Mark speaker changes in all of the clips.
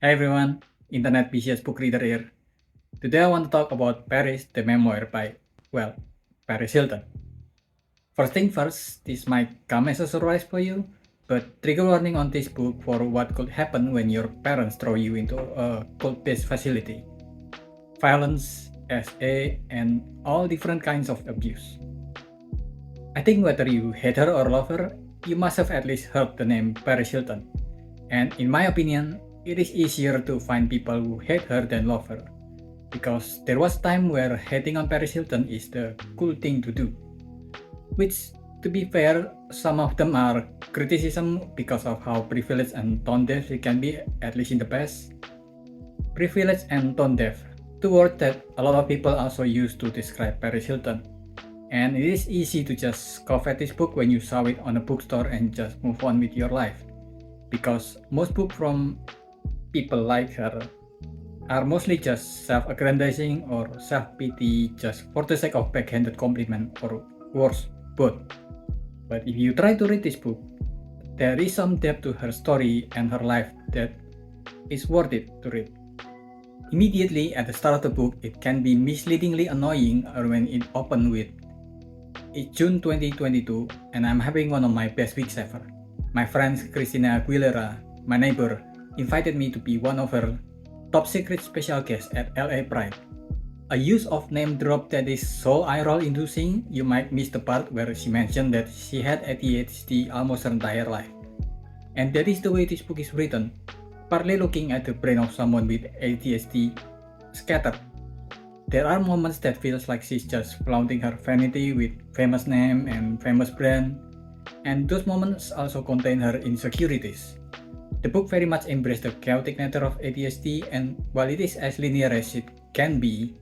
Speaker 1: Hey everyone, Internet busiest book reader here. Today I want to talk about Paris, the memoir by, well, Paris Hilton. First thing first, this might come as a surprise for you, but trigger warning on this book for what could happen when your parents throw you into a cult-based facility. Violence, SA, and all different kinds of abuse. I think whether you hate her or love her, you must have at least heard the name Paris Hilton. And in my opinion, it is easier to find people who hate her than love her. Because there was time where hating on Paris Hilton is the cool thing to do. Which, to be fair, some of them are criticism because of how privileged and tone deaf she can be, at least in the past. Privileged and tone deaf, two words that a lot of people also use to describe Paris Hilton. And it is easy to just scoff at this book when you saw it on a bookstore and just move on with your life. Because most books from people like her are mostly just self-aggrandizing or self-pity just for the sake of backhanded compliment or worse, both. But if you try to read this book, there is some depth to her story and her life that is worth it to read. Immediately at the start of the book, it can be misleadingly annoying when it opens with, "It's June 2022 and I'm having one of my best weeks ever. My friend Christina Aguilera, my neighbor, invited me to be one of her top secret special guests at LA Pride." A use of name drop that is so eye-roll inducing, you might miss the part where she mentioned that she had ADHD almost her entire life. And that is the way this book is written, partly looking at the brain of someone with ADHD scattered. There are moments that feels like she's just flaunting her vanity with famous name and famous brand, and those moments also contain her insecurities. The book very much embraces the chaotic nature of ADHD, and while it is as linear as it can be,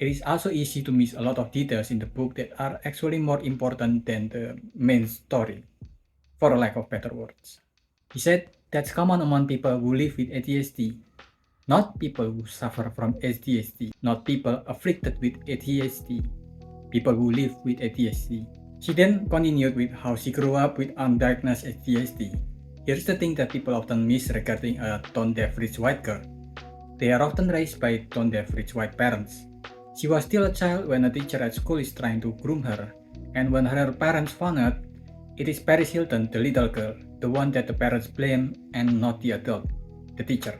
Speaker 1: it is also easy to miss a lot of details in the book that are actually more important than the main story, for a lack of better words. He said that's common among people who live with ADHD, not people who suffer from ADHD, not people afflicted with ADHD, people who live with ADHD. She then continued with how she grew up with undiagnosed ADHD. Here's the thing that people often miss regarding a tone-deaf rich white girl. They are often raised by tone-deaf rich white parents. She was still a child when a teacher at school is trying to groom her, and when her parents found out, it is Paris Hilton, the little girl, the one that the parents blame, and not the adult, the teacher.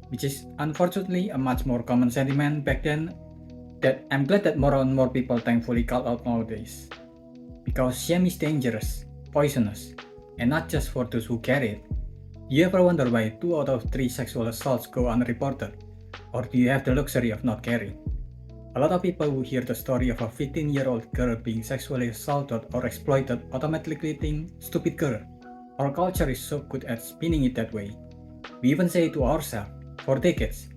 Speaker 1: Which is unfortunately a much more common sentiment back then that I'm glad that more and more people thankfully call out nowadays. Because shame is dangerous, poisonous, and not just for those who carry it. Do you ever wonder why 2 out of 3 sexual assaults go unreported? Or do you have the luxury of not caring? A lot of people who hear the story of a 15-year-old girl being sexually assaulted or exploited automatically think, stupid girl. Our culture is so good at spinning it that way. We even say it to ourselves, for decades.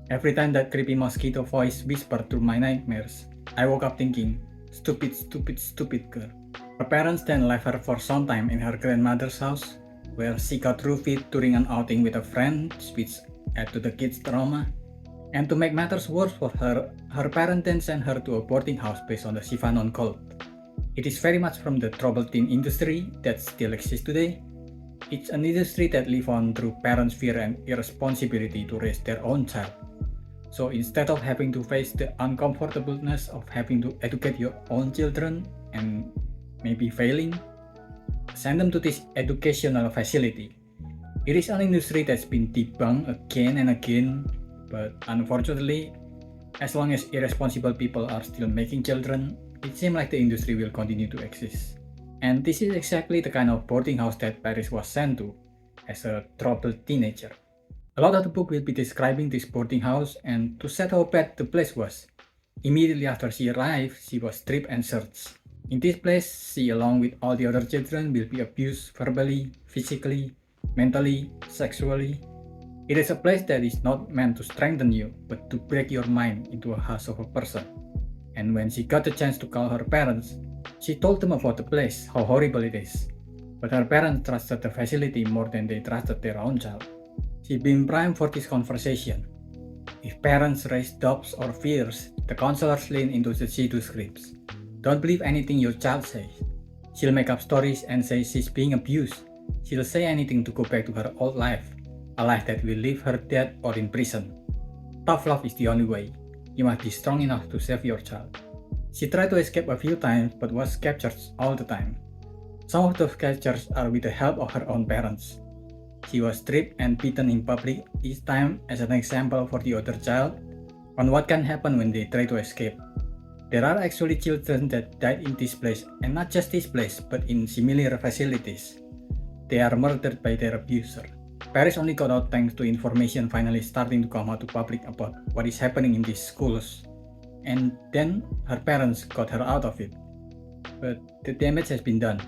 Speaker 1: Every time that creepy mosquito voice whispered through my nightmares, I woke up thinking, stupid, stupid, stupid girl. Her parents then left her for some time in her grandmother's house, where she got roofied during an outing with a friend, which added to the kids' trauma. And to make matters worse for her, her parents then sent her to a boarding house based on the Sivanon cult. It is very much from the troubled teen industry that still exists today. It's an industry that lives on through parents' fear and irresponsibility to raise their own child. So instead of having to face the uncomfortableness of having to educate your own children and maybe failing, send them to this educational facility. It is an industry that's been debunked again and again, but unfortunately, as long as irresponsible people are still making children, it seems like the industry will continue to exist. And this is exactly the kind of boarding house that Paris was sent to as a troubled teenager. A lot of the book will be describing this boarding house, and to set how bad the place was. Immediately after she arrived, she was stripped and searched. In this place, she along with all the other children will be abused verbally, physically, mentally, sexually. It is a place that is not meant to strengthen you, but to break your mind into a husk of a person. And when she got the chance to call her parents, she told them about the place, how horrible it is. But her parents trusted the facility more than they trusted their own child. She'd been primed for this conversation. If parents raise doubts or fears, the counselors lean into the she-do scripts. Don't believe anything your child says. She'll make up stories and say she's being abused. She'll say anything to go back to her old life. a life that will leave her dead or in prison. Tough love is the only way. You must be strong enough to save your child. She tried to escape a few times but was captured all the time. Some of those captures are with the help of her own parents. She was stripped and beaten in public each time as an example for the other child on what can happen when they try to escape. There are actually children that died in this place, and not just this place, but in similar facilities. They are murdered by their abuser. Paris only got out thanks to information finally starting to come out to public about what is happening in these schools. And then her parents got her out of it. But the damage has been done.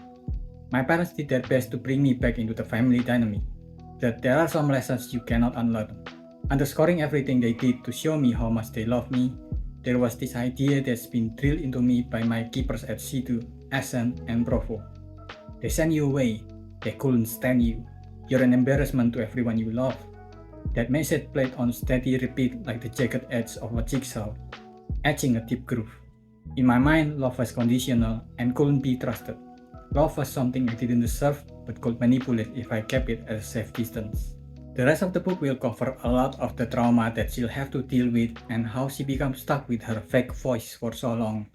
Speaker 1: My parents did their best to bring me back into the family dynamic. That there are some lessons you cannot unlearn. Underscoring everything they did to show me how much they love me, there was this idea that's been drilled into me by my keepers at C2, Essen, and Bravo. They sent you away. They couldn't stand you. You're an embarrassment to everyone you love. That message played on steady repeat like the jagged edge of a jigsaw, etching a deep groove. In my mind, love was conditional and couldn't be trusted. Love was something I didn't deserve but could manipulate if I kept it at a safe distance. The rest of the book will cover a lot of the trauma that she'll have to deal with and how she becomes stuck with her fake voice for so long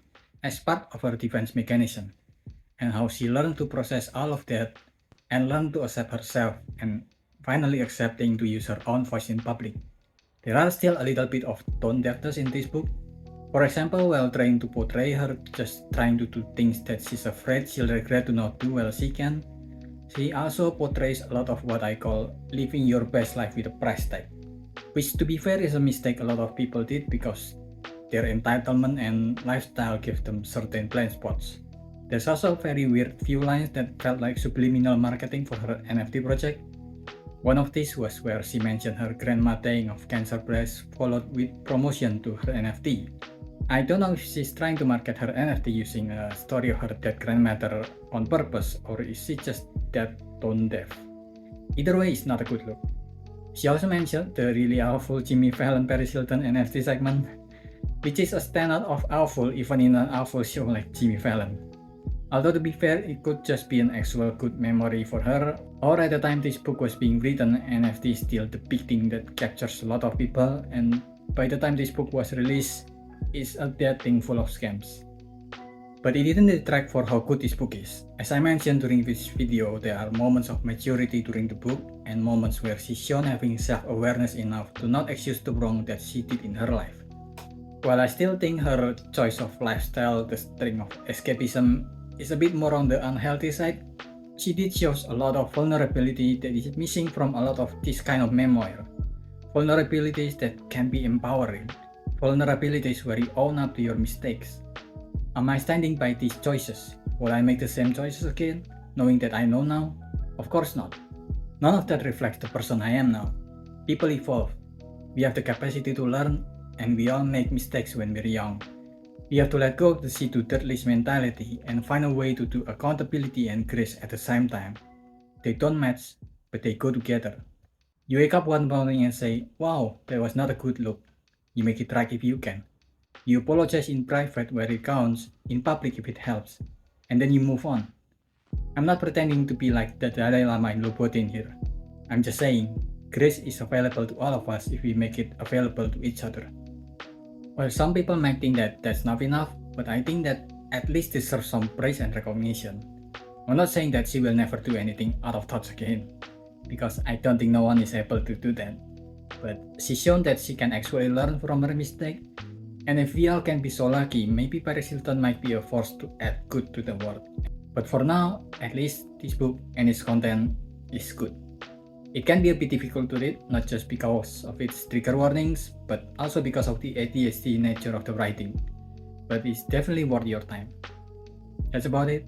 Speaker 1: as part of her defense mechanism, and how she learned to process all of that and learn to accept herself and finally accepting to use her own voice in public. There are still a little bit of tone deafness in this book. For example, while trying to portray her just trying to do things that she's afraid she'll regret to not do while she can, she also portrays a lot of what I call living your best life with a price tag, which to be fair is a mistake a lot of people did because their entitlement and lifestyle give them certain blind spots. There's also very weird few lines that felt like subliminal marketing for her NFT project. One of these was where she mentioned her grandma dying of cancer breast followed with promotion to her NFT. I don't know if she's trying to market her NFT using a story of her dead grandmother on purpose or is she just that tone deaf. Either way, it's not a good look. She also mentioned the really awful Jimmy Fallon Paris Hilton NFT segment, which is a standard of awful even in an awful show like Jimmy Fallon. Although to be fair, it could just be an actual good memory for her, or at the time this book was being written, NFT is still the big thing that captures a lot of people, and by the time this book was released, it's a dead thing full of scams. But it didn't detract for how good this book is. As I mentioned during this video, there are moments of maturity during the book and moments where she's shown having self-awareness enough to not excuse the wrong that she did in her life. While I still think her choice of lifestyle, the string of escapism, is a bit more on the unhealthy side, she did shows a lot of vulnerability that is missing from a lot of this kind of memoir. Vulnerabilities that can be empowering. Vulnerabilities where you own up to your mistakes. Am I standing by these choices? Will I make the same choices again, knowing that I know now? Of course not. None of that reflects the person I am now. People evolve. We have the capacity to learn, and we all make mistakes when we're young. We have to let go of the see to dirt list mentality and find a way to do accountability and grace at the same time. They don't match, but they go together. You wake up one morning and say, wow, that was not a good look. You make it right if you can. You apologize in private where it counts, in public if it helps, and then you move on. I'm not pretending to be like the Dalai Lama in Lofoten here. I'm just saying, grace is available to all of us if we make it available to each other. Well, some people might think that that's not enough, but I think that at least deserves some praise and recognition. I'm not saying that she will never do anything out of touch again, because I don't think no one is able to do that. But she's shown that she can actually learn from her mistake, and if we all can be so lucky, maybe Paris Hilton might be a force to add good to the world. But for now, at least this book and its content is good. It can be a bit difficult to read, not just because of its trigger warnings, but also because of the ADHD nature of the writing. But it's definitely worth your time. That's about it.